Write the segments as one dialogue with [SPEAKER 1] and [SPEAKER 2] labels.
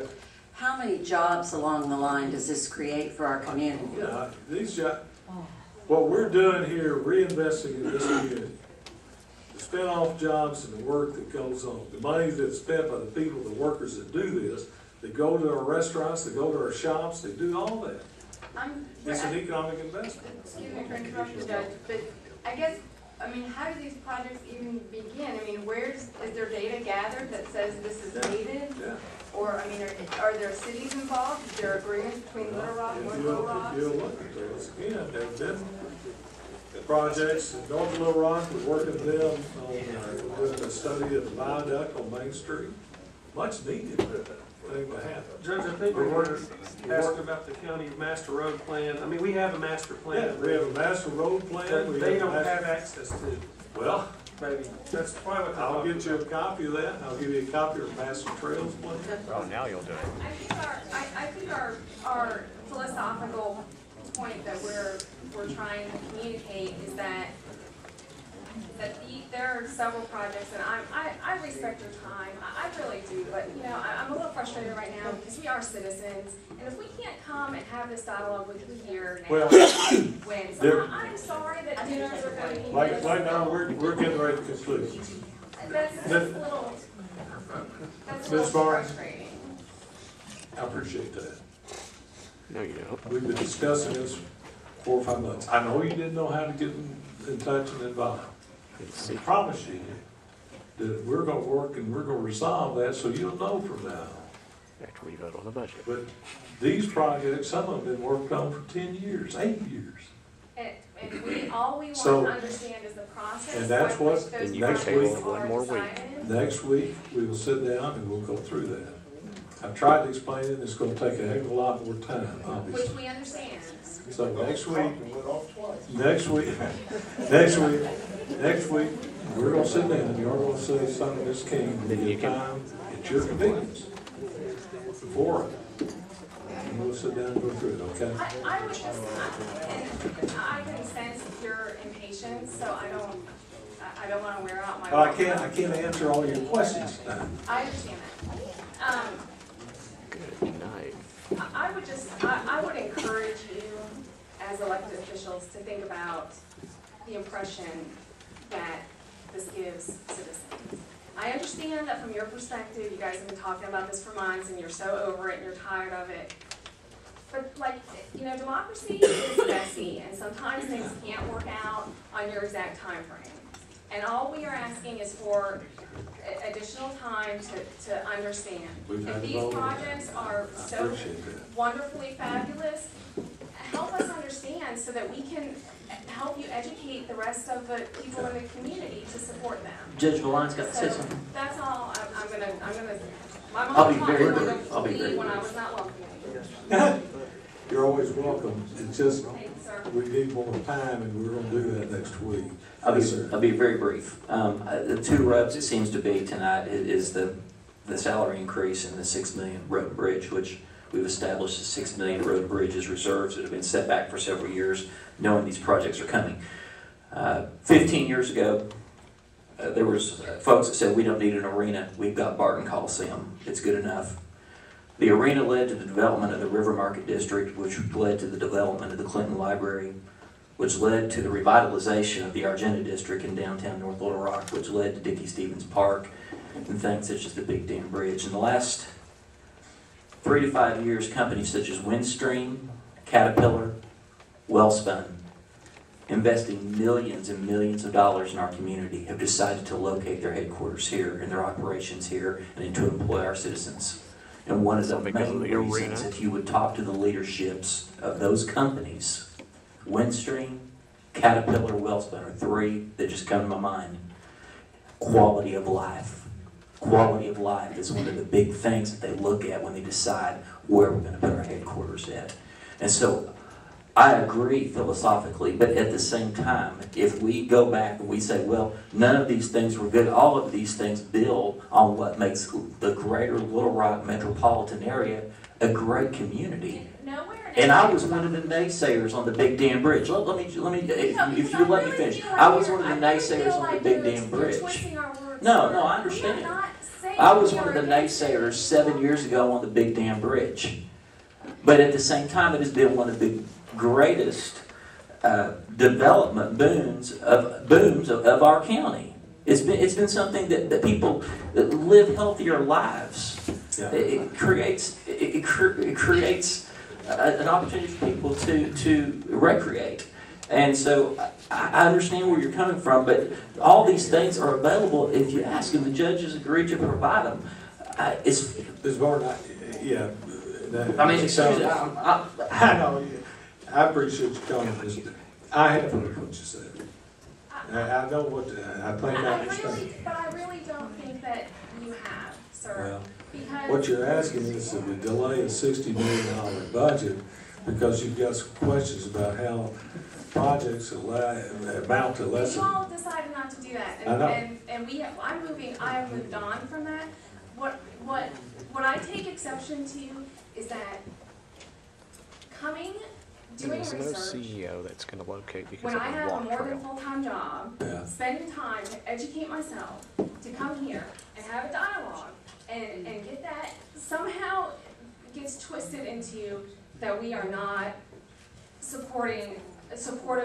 [SPEAKER 1] Yeah.
[SPEAKER 2] How many jobs along the line does this create for our community?
[SPEAKER 1] Yeah, these jobs, what we're doing here, reinvesting in this community. The spin-off jobs and the work that goes on. The money that's spent by the people, the workers that do this, they go to our restaurants, they go to our shops, they do all that. It's an economic investment.
[SPEAKER 3] Excuse me for interrupting, Judge, but I guess, I mean, how do these projects even begin? I mean, is there data gathered that says this is needed?
[SPEAKER 1] Yeah.
[SPEAKER 3] Or, I mean, are there cities involved? Is there agreements between Little Rock and North Little Rock?
[SPEAKER 1] If you'll look at those, again, there have been projects in North Little Rock, we're working with them on doing a study of the viaduct on Main Street. Much needed thing to happen.
[SPEAKER 4] Judge, I think we were asking about the county master road plan. I mean, we have a master plan.
[SPEAKER 1] Yeah, we have a master road plan.
[SPEAKER 4] That they don't have access to.
[SPEAKER 1] Well,
[SPEAKER 4] Maybe. That's probably what
[SPEAKER 1] I'll get you a copy of that. I'll give you a copy of the master trails plan.
[SPEAKER 5] Oh, now you'll do it.
[SPEAKER 3] I think our philosophical point that we're trying to communicate is that there are several projects, and I respect your time, I really do, but you know, I'm a little frustrated right now because we are citizens, and if we can't come and have this dialogue with you here now, I'm sorry that dinners are going to be
[SPEAKER 1] Right now, we're getting ready to conclude.
[SPEAKER 3] that's a little frustrating.
[SPEAKER 1] I appreciate that.
[SPEAKER 5] No, you don't.
[SPEAKER 1] We've been discussing this 4 or 5 months. I know you didn't know how to get in touch and involved. I promise you that we're going to work and we're going to resolve that so you'll know from now on.
[SPEAKER 5] After we vote on the budget.
[SPEAKER 1] But these projects, some of them have been worked on for 10 years, 8 years.
[SPEAKER 3] And all we want to understand is the process.
[SPEAKER 1] And that's what,
[SPEAKER 5] Then you
[SPEAKER 1] next
[SPEAKER 5] can
[SPEAKER 1] week,
[SPEAKER 5] table it one more week.
[SPEAKER 1] Next week, we will sit down and we'll go through that. I've tried to explain it, it's going to take a heck of a lot more time, obviously.
[SPEAKER 3] Which we understand.
[SPEAKER 1] So next week, we're gonna sit down, you're gonna say something this came,
[SPEAKER 5] Then you can-
[SPEAKER 1] time, at your convenience. For it. And we'll sit down and go through it, okay?
[SPEAKER 3] I would just, and I can sense your impatience, so I don't want to wear out my.
[SPEAKER 1] But I can't answer all your questions now.
[SPEAKER 3] I understand that.
[SPEAKER 5] Good night.
[SPEAKER 3] I would encourage you as elected officials to think about the impression that this gives citizens. I understand that from your perspective, you guys have been talking about this for months and you're so over it and you're tired of it. But like, you know, democracy is messy and sometimes things can't work out on your exact time frame. And all we are asking is for additional time to understand. If these projects are so wonderfully fabulous, help us understand so that we can help you educate the rest of the people in the community to support them.
[SPEAKER 6] Judge Valon's got to say
[SPEAKER 3] So
[SPEAKER 6] something.
[SPEAKER 3] that's all. I'm gonna. My
[SPEAKER 6] I'll
[SPEAKER 3] mom
[SPEAKER 6] be
[SPEAKER 3] taught me
[SPEAKER 6] very
[SPEAKER 3] when
[SPEAKER 6] brief. I'll be
[SPEAKER 3] to
[SPEAKER 6] very
[SPEAKER 3] leave when I
[SPEAKER 6] brief.
[SPEAKER 3] was not welcome.
[SPEAKER 1] You're always welcome, it's just,
[SPEAKER 3] Thanks, sir.
[SPEAKER 1] we need more time and we're gonna do that next week.
[SPEAKER 6] I'll be very brief. The two rubs it seems to be tonight is the salary increase and the $6 million road and bridge, which we've established the $6 million road and bridge as reserves that have been set back for several years, knowing these projects are coming. 15 years ago, there was folks that said we don't need an arena. We've got Barton Coliseum. It's good enough. The arena led to the development of the River Market District, which led to the development of the Clinton Library, which led to the revitalization of the Argenta District in downtown North Little Rock, which led to Dickey Stevens Park and things such as the Big Dam Bridge. In the last 3 to 5 years, companies such as Windstream, Caterpillar, Wellspun, investing millions and millions of dollars in our community, have decided to locate their headquarters here and their operations here and to employ our citizens. And one of the main reasons, if you would talk to the leaderships of those companies, Windstream, Caterpillar, Wellspun are 3 that just come to my mind. Quality of life. Quality of life is one of the big things that they look at when they decide where we're going to put our headquarters at. And so I agree philosophically, but at the same time, if we go back and we say, well, none of these things were good, all of these things build on what makes the greater Little Rock metropolitan area a great community. And I was one of the naysayers on the Big Dam Bridge. Let me, if you let me finish. I was one of the naysayers on the Big Dam Bridge. No, I understand. I was one of the naysayers 7 years ago on the Big Dam Bridge. But at the same time, it has been one of the greatest development booms of our county. It's been something that people that live healthier lives.
[SPEAKER 1] Yeah.
[SPEAKER 6] It creates an opportunity for people to recreate. And so I understand where you're coming from, but all these things are available if you ask them. The judges agree to provide them.
[SPEAKER 1] Ms. Martin, yeah.
[SPEAKER 6] I mean, excuse me.
[SPEAKER 1] I know, I appreciate you calling this. I have heard what you said. I know what, I think I understand.
[SPEAKER 3] But I really don't think that you have, sir.
[SPEAKER 1] Well,
[SPEAKER 3] Because
[SPEAKER 1] what you're asking is that we delay a $60 million budget because you've got some questions about how projects amount to less
[SPEAKER 3] you
[SPEAKER 1] than.
[SPEAKER 3] all decided not to do that.
[SPEAKER 1] I know.
[SPEAKER 3] And I have moved on from that. What I take exception to is that doing
[SPEAKER 5] There's no
[SPEAKER 3] research,
[SPEAKER 5] CEO that's going to locate because
[SPEAKER 3] when
[SPEAKER 5] of
[SPEAKER 3] I
[SPEAKER 5] a
[SPEAKER 3] have a
[SPEAKER 5] walk
[SPEAKER 3] more than
[SPEAKER 5] trail.
[SPEAKER 3] full-time job,
[SPEAKER 1] Yeah.
[SPEAKER 3] spending time to educate myself, to come here and have a dialogue and get that, somehow gets twisted into that we are not supportive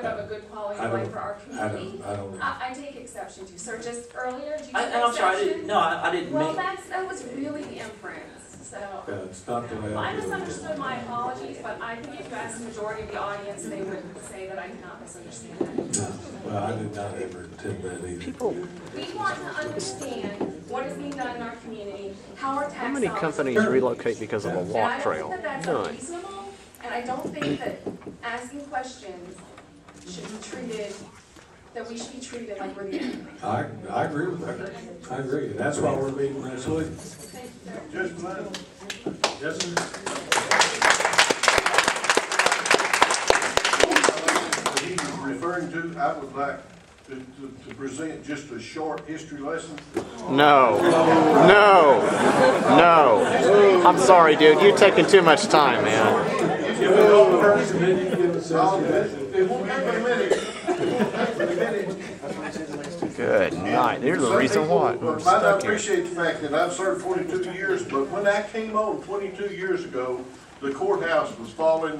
[SPEAKER 3] of a good quality of life for our community.
[SPEAKER 1] I don't know.
[SPEAKER 3] I take exception to, sir, just earlier, did you take
[SPEAKER 6] I'm sorry,
[SPEAKER 3] exception?
[SPEAKER 6] I didn't
[SPEAKER 3] Well,
[SPEAKER 6] mean.
[SPEAKER 3] that was really the inference, so.
[SPEAKER 1] Yeah, it's not the way
[SPEAKER 3] I
[SPEAKER 1] I do it.
[SPEAKER 3] misunderstood, my apologies, but I think if you asked the majority of the audience, they would say that I did not misunderstand that.
[SPEAKER 1] No. Well, I did not ever intend that either.
[SPEAKER 5] People,
[SPEAKER 3] We want to understand what is being done in our community, how our tax
[SPEAKER 5] how many
[SPEAKER 3] dollars-
[SPEAKER 5] companies relocate because of a
[SPEAKER 3] And I
[SPEAKER 5] walk
[SPEAKER 3] don't
[SPEAKER 5] trail?
[SPEAKER 3] think that that's
[SPEAKER 5] None.
[SPEAKER 3] unreasonable, and I don't think that asking questions should be treated, that we should be treated like we're the enemy.
[SPEAKER 1] I agree with that. I agree. And that's why we're meeting next week.
[SPEAKER 7] Judge Blunt,
[SPEAKER 1] Yes, sir.
[SPEAKER 7] what he was referring to, I would like to present just a short history lesson.
[SPEAKER 5] No. I'm sorry, dude. You're taking too much time, man.
[SPEAKER 1] Give it all first, and then you give us
[SPEAKER 7] It won't take but a minute. It won't take but a minute.
[SPEAKER 5] Good night. There's the reason why.
[SPEAKER 7] Might
[SPEAKER 5] We're
[SPEAKER 7] not
[SPEAKER 5] stuck here.
[SPEAKER 7] appreciate the fact that I've served 22 years, but when I came on 22 years ago, the courthouse was falling